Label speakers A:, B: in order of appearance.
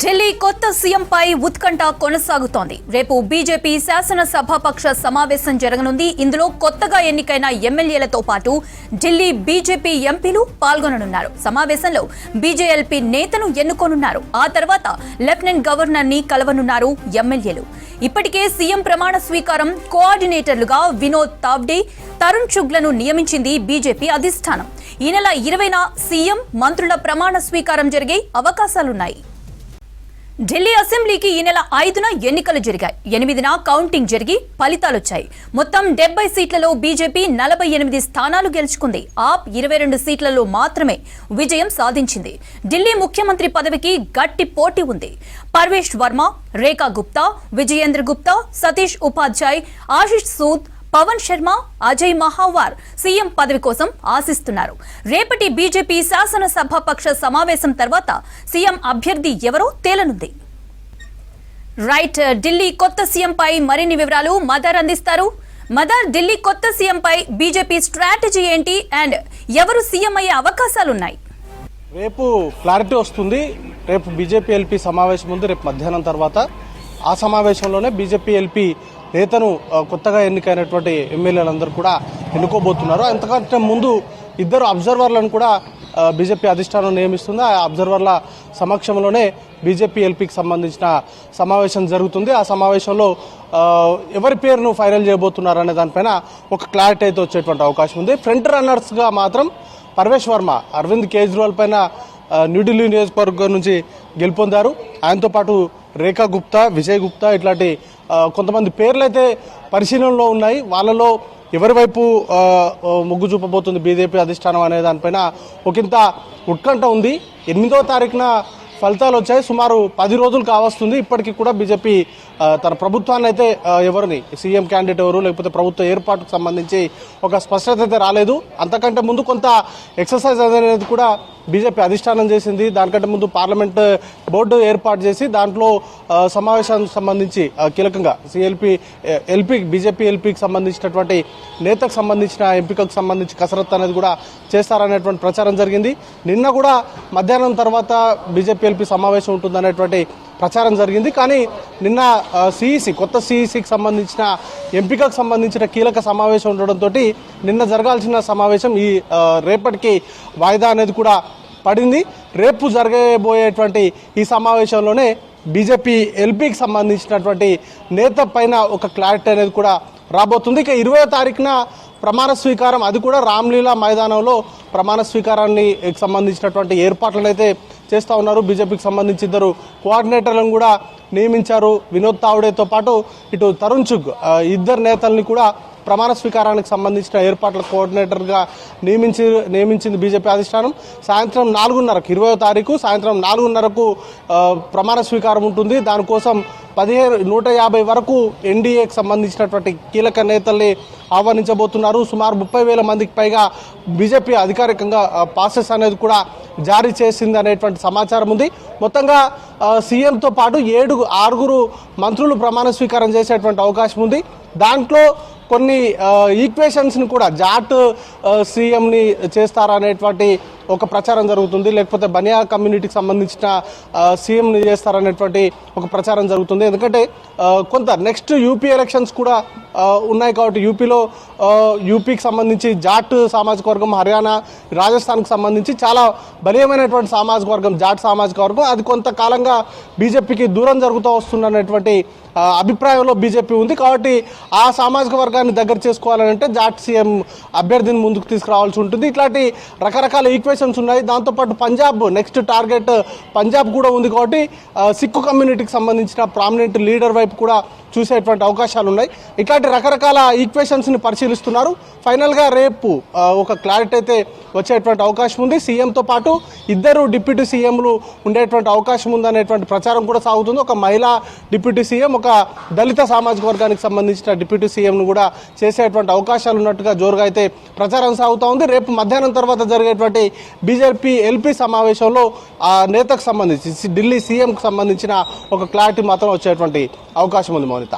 A: ఢిల్లీ కొత్త సీఎంపై ఉత్కంఠ కొనసాగుతోంది. రేపు బీజేపీ శాసనసభాపక్ష సమావేశం జరగనుంది. ఇందులో కొత్తగా ఎన్నికైన ఎమ్మెల్యేలతో పాటు ఢిల్లీ బీజేపీ ఎంపీలు పాల్గొననున్నారు. సమావేశంలో బీజేఎల్పీ నేతను ఎన్నుకోనున్నారు. ఆ తర్వాత లెఫ్టినెంట్ గవర్నర్ ని కలవనున్నారు ఎమ్మెల్యేలు. ఇప్పటికే సీఎం ప్రమాణ స్వీకారం కోఆర్డినేటర్లుగా వినోద్ తావ్డే, తరుణ్ చుగ్లను నియమించింది బీజేపీ అధిష్టానం. ఈ నెల 20న సీఎం మంత్రుల ప్రమాణ స్వీకారం జరిగే అవకాశాలున్నాయి. ఢిల్లీ అసెంబ్లీకి ఈ నెల 5న ఎన్నికలు జరిగాయి. 8న కౌంటింగ్ జరిగి ఫలితాలొచ్చాయి. మొత్తం 70 సీట్లలో బీజేపీ 48 స్థానాలు గెలుచుకుంది. ఆప్ 22 సీట్లలో మాత్రమే విజయం సాధించింది. ఢిల్లీ ముఖ్యమంత్రి పదవికి గట్టి పోటీ ఉంది. పర్వేష్ వర్మ, రేఖా గుప్తా, విజయేంద్ర గుప్తా, సతీష్ ఉపాధ్యాయ్, ఆశిష్ సూద్, పవన్ శర్మ, అజయ్ మహావార్ సీఎం పదవి కోసం ఆశిస్తున్నారు. రేపటి బీజేపీ శాసనసభాపక్ష సమావేశం తర్వాత సీఎం అభ్యర్థి ఎవరో తేలనుంది. రైట్, ఢిల్లీ కొత్త సీఎంపై మరిన్ని వివరాలు మదర్ అందిస్తారు. మదర్, ఢిల్లీ కొత్త సీఎంపై బీజేపీ స్ట్రాటజీ ఏంటి అండ్ ఎవరు సీఎం అయ్యే అవకాశాలున్నాయి?
B: రేపు క్లారిటీ వస్తుంది. రేపు బీజేపీ ఎల్పీ సమావేశం ఉంది. రేపు మధ్యాహ్నం తర్వాత ఆ సమావేశంలోనే బీజేపీ ఎల్పీ నేతను కొత్తగా ఎన్నికైనటువంటి ఎమ్మెల్యేలందరూ కూడా ఎన్నుకోబోతున్నారు. అంతకంటే ముందు ఇద్దరు అబ్జర్వర్లను కూడా బీజేపీ అధిష్టానం నియమిస్తుంది. ఆ అబ్జర్వర్ల సమక్షంలోనే బీజేపీ ఎల్పీకి సంబంధించిన సమావేశం జరుగుతుంది. ఆ సమావేశంలో ఎవరి పేరును ఫైనల్ చేయబోతున్నారు అనే దానిపైన ఒక క్లారిటీ అయితే వచ్చేటువంటి అవకాశం ఉంది. ఫ్రంట్ రన్నర్స్గా మాత్రం పర్వేష్ వర్మ అరవింద్ కేజ్రీవాల్ పైన న్యూఢిల్లీ నియోజకవర్గం నుంచి గెలుపొందారు. ఆయనతో పాటు రేఖా గుప్తా, విజయ్ గుప్తా ఇట్లాంటి కొంతమంది పేర్లు అయితే పరిశీలనలో ఉన్నాయి. వాళ్ళలో ఎవరి వైపు మొగ్గు చూపబోతుంది బీజేపీ అధిష్టానం అనే దానిపైన ఒకంత ఉత్కంఠ ఉంది. 8వ తారీఖున ఫలితాలు వచ్చాయి. సుమారు 10 రోజులు కావస్తుంది. ఇప్పటికీ కూడా బీజేపీ తన ప్రభుత్వాన్ని అయితే ఎవరిని సీఎం క్యాండిడేట్ ఎవరు లేకపోతే ప్రభుత్వ ఏర్పాటుకు సంబంధించి ఒక స్పష్టత అయితే రాలేదు. అంతకంటే ముందు కొంత ఎక్సర్సైజ్ అనేది కూడా బీజేపీ అధిష్టానం చేసింది. దానికంటే ముందు పార్లమెంట్ బోర్డు ఏర్పాటు చేసి దాంట్లో సమావేశానికి సంబంధించి కీలకంగా బీజేపీ ఎల్పీకి సంబంధించినటువంటి నేతకు సంబంధించిన ఎంపికకు సంబంధించి కసరత్తు అనేది కూడా చేస్తారనేటువంటి ప్రచారం జరిగింది. నిన్న కూడా మధ్యాహ్నం తర్వాత బీజేపీ ఎల్పీ సమావేశం ఉంటుందనేటువంటి ప్రచారం జరిగింది. కానీ నిన్న కొత్త సిఈసికి సంబంధించిన ఎంపికకు సంబంధించిన కీలక సమావేశం ఉండడంతో నిన్న జరగాల్సిన సమావేశం రేపటికి వాయిదా అనేది కూడా పడింది. రేపు జరగబోయేటువంటి ఈ సమావేశంలోనే బీజేపీ ఎల్పీకి సంబంధించినటువంటి నేత పైన ఒక క్లారిటీ అనేది కూడా రాబోతుంది. ఇక 20వ తారీఖున ప్రమాణ స్వీకారం, అది కూడా రామ్లీలా మైదానంలో ప్రమాణ స్వీకారాన్ని సంబంధించినటువంటి ఏర్పాట్లను అయితే చేస్తూ ఉన్నారు. బీజేపీకి సంబంధించి ఇద్దరు కోఆర్డినేటర్లను కూడా నియమించారు. వినోద్ తావ్డేతో పాటు ఇటు తరుణ్ చుగ్ ఇద్దరు నేతల్ని కూడా ప్రమాణ స్వీకారానికి సంబంధించిన ఏర్పాట్ల కోఆర్డినేటర్గా నియమించింది బీజేపీ అధిష్టానం. సాయంత్రం 4:30కు 20వ తారీఖు సాయంత్రం 4:30కు ప్రమాణ స్వీకారం ఉంటుంది. దానికోసం 150 వరకు ఎన్డీఏకి సంబంధించినటువంటి కీలక నేతల్ని ఆహ్వానించబోతున్నారు. సుమారు 30,000 మందికి పైగా బీజేపీ అధికారికంగా పాసెస్ అనేది కూడా జారీ చేసింది అనేటువంటి సమాచారం ఉంది. మొత్తంగా సీఎంతో పాటు 6 మంత్రులు ప్రమాణ స్వీకారం చేసేటువంటి అవకాశం ఉంది. దాంట్లో కొన్ని ఈక్వేషన్స్ని కూడా జాట్ సీఎంని చేస్తారనేటువంటి ఒక ప్రచారం జరుగుతుంది. లేకపోతే బనియా కమ్యూనిటీకి సంబంధించిన సీఎంని చేస్తారనేటువంటి ఒక ప్రచారం జరుగుతుంది. ఎందుకంటే కొంత నెక్స్ట్ యూపీ ఎలక్షన్స్ కూడా ఉన్నాయి కాబట్టి యూపీకి సంబంధించి జాట్ సామాజిక వర్గం, హర్యానా, రాజస్థాన్కి సంబంధించి చాలా బలీయమైనటువంటి సామాజిక వర్గం జాట్ సామాజిక వర్గం. అది కొంతకాలంగా బీజేపీకి దూరం జరుగుతూ వస్తున్నటువంటి అభిప్రాయంలో బీజేపీ ఉంది. కాబట్టి ఆ సామాజిక వర్గాన్ని దగ్గర చేసుకోవాలంటే జాట్ సీఎం అభ్యర్థిని ముందుకు తీసుకురావాల్సి ఉంటుంది. ఇట్లాంటి రకరకాల ఈక్వేషన్స్ ఉన్నాయి. దాంతోపాటు పంజాబ్ నెక్స్ట్ టార్గెట్ పంజాబ్ కూడా ఉంది. కాబట్టి సిక్కు కమ్యూనిటీకి సంబంధించిన ప్రామినెంట్ లీడర్ వైపు కూడా చూసేటువంటి అవకాశాలు ఉన్నాయి. ఇట్లాంటి రకరకాల ఈక్వేషన్స్ని పరిశీలిస్తున్నారు. ఫైనల్గా రేపు ఒక క్లారిటీ అయితే వచ్చేటువంటి అవకాశం ఉంది. సీఎంతో పాటు ఇద్దరు డిప్యూటీ సీఎంలు ఉండేటువంటి అవకాశం ఉందనేటువంటి ప్రచారం కూడా సాగుతుంది. ఒక మహిళా డిప్యూటీ సీఎం, ఒక దళిత సామాజిక వర్గానికి సంబంధించిన డిప్యూటీ సీఎంను కూడా చేసేటువంటి అవకాశాలు ఉన్నట్టుగా జోరుగా అయితే ప్రచారం సాగుతూ ఉంది. రేపు మధ్యాహ్నం తర్వాత జరిగేటువంటి బీజేపీ ఎల్పీ సమావేశంలో ఆ నేతకు సంబంధించి ఢిల్లీ సీఎంకు సంబంధించిన ఒక క్లారిటీ మాత్రం వచ్చేటువంటి అవకాశం ఉంది. మౌనిత.